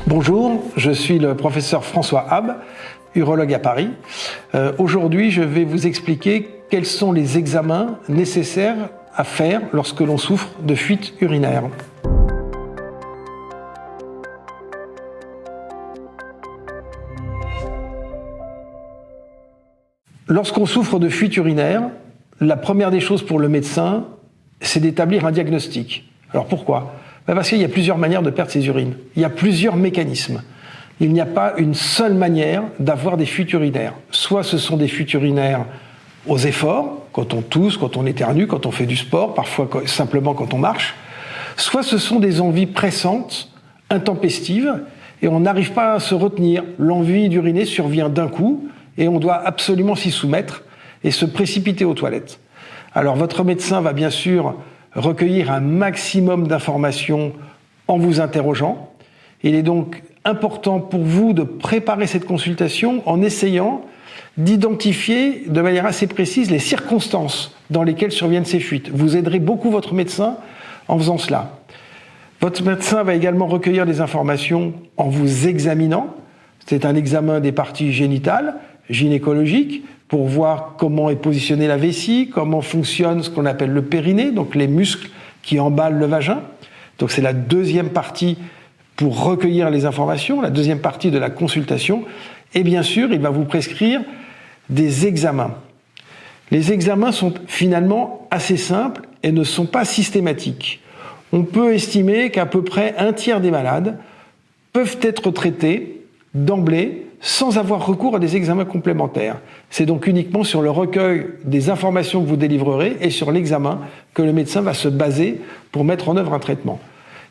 Bonjour, je suis le professeur François Hab, urologue à Paris. Aujourd'hui, je vais vous expliquer quels sont les examens nécessaires à faire lorsque l'on souffre de fuite urinaire. Lorsqu'on souffre de fuite urinaire, la première des choses pour le médecin, c'est d'établir un diagnostic. Alors pourquoi ? Parce qu'il y a plusieurs manières de perdre ses urines. Il y a plusieurs mécanismes. Il n'y a pas une seule manière d'avoir des fuites urinaires. Soit ce sont des fuites urinaires aux efforts, quand on tousse, quand on éternue, quand on fait du sport, parfois simplement quand on marche. Soit ce sont des envies pressantes, intempestives, et on n'arrive pas à se retenir. L'envie d'uriner survient d'un coup, et on doit absolument s'y soumettre et se précipiter aux toilettes. Alors votre médecin va bien sûr recueillir un maximum d'informations en vous interrogeant. Il est donc important pour vous de préparer cette consultation en essayant d'identifier de manière assez précise les circonstances dans lesquelles surviennent ces fuites. Vous aiderez beaucoup votre médecin en faisant cela. Votre médecin va également recueillir des informations en vous examinant. C'est un examen des parties génitales, gynécologiques, pour voir comment est positionnée la vessie, comment fonctionne ce qu'on appelle le périnée, donc les muscles qui emballent le vagin. Donc c'est la deuxième partie pour recueillir les informations, la deuxième partie de la consultation. Et bien sûr, il va vous prescrire des examens. Les examens sont finalement assez simples et ne sont pas systématiques. On peut estimer qu'à peu près un tiers des malades peuvent être traités d'emblée sans avoir recours à des examens complémentaires. C'est donc uniquement sur le recueil des informations que vous délivrerez et sur l'examen que le médecin va se baser pour mettre en œuvre un traitement.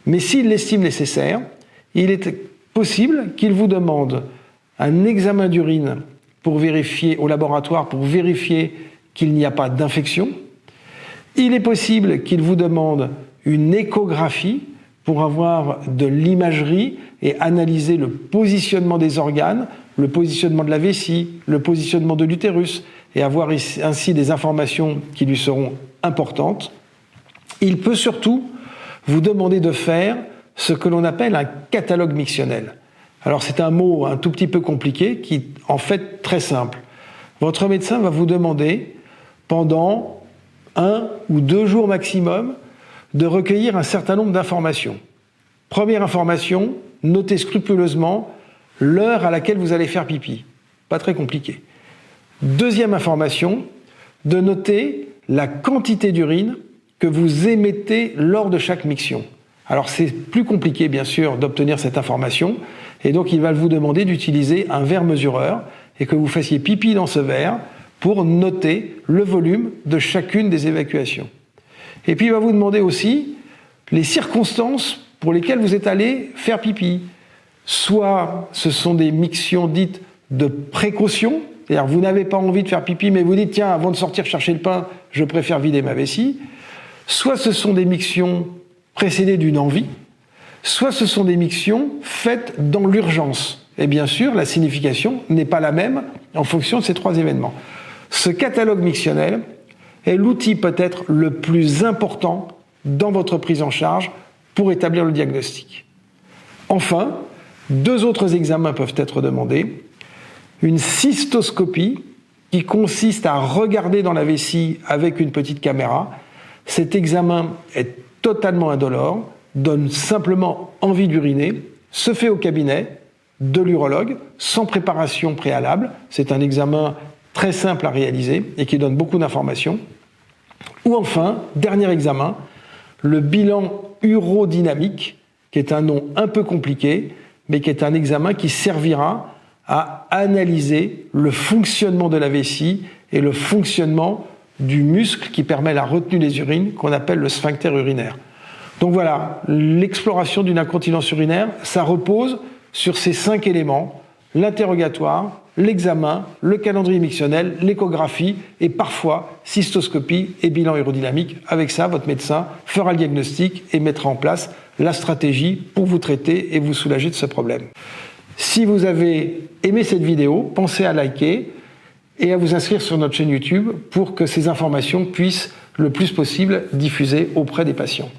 Mais s'il l'estime nécessaire, il est possible qu'il vous demande un examen d'urine pour vérifier au laboratoire, pour vérifier qu'il n'y a pas d'infection. Il est possible qu'il vous demande une échographie pour avoir de l'imagerie et analyser le positionnement des organes, le positionnement de la vessie, le positionnement de l'utérus, et avoir ainsi des informations qui lui seront importantes. Il peut surtout vous demander de faire ce que l'on appelle un catalogue mictionnel. Alors c'est un mot un tout petit peu compliqué qui est en fait très simple. Votre médecin va vous demander pendant 1 ou 2 jours maximum de recueillir un certain nombre d'informations. Première information, notez scrupuleusement l'heure à laquelle vous allez faire pipi. Pas très compliqué. Deuxième information, de noter la quantité d'urine que vous émettez lors de chaque miction. Alors c'est plus compliqué bien sûr d'obtenir cette information et donc il va vous demander d'utiliser un verre mesureur et que vous fassiez pipi dans ce verre pour noter le volume de chacune des évacuations. Et puis il va vous demander aussi les circonstances pour lesquelles vous êtes allé faire pipi. Soit ce sont des mictions dites de précaution, c'est-à-dire vous n'avez pas envie de faire pipi, mais vous dites tiens, avant de sortir chercher le pain, je préfère vider ma vessie. Soit ce sont des mictions précédées d'une envie, soit ce sont des mictions faites dans l'urgence. Et bien sûr, la signification n'est pas la même en fonction de ces 3 événements. Ce catalogue mictionnel est l'outil peut-être le plus important dans votre prise en charge pour établir le diagnostic. Enfin, 2 autres examens peuvent être demandés. Une cystoscopie qui consiste à regarder dans la vessie avec une petite caméra. Cet examen est totalement indolore, donne simplement envie d'uriner, se fait au cabinet de l'urologue, sans préparation préalable. C'est un examen très simple à réaliser et qui donne beaucoup d'informations. Ou enfin, dernier examen, le bilan urodynamique, qui est un nom un peu compliqué, mais qui est un examen qui servira à analyser le fonctionnement de la vessie et le fonctionnement du muscle qui permet la retenue des urines, qu'on appelle le sphincter urinaire. Donc voilà, l'exploration d'une incontinence urinaire, ça repose sur ces 5 éléments: l'interrogatoire, l'examen, le calendrier mictionnel, l'échographie et parfois cystoscopie et bilan urodynamique. Avec ça, votre médecin fera le diagnostic et mettra en place la stratégie pour vous traiter et vous soulager de ce problème. Si vous avez aimé cette vidéo, pensez à liker et à vous inscrire sur notre chaîne YouTube pour que ces informations puissent le plus possible diffuser auprès des patients.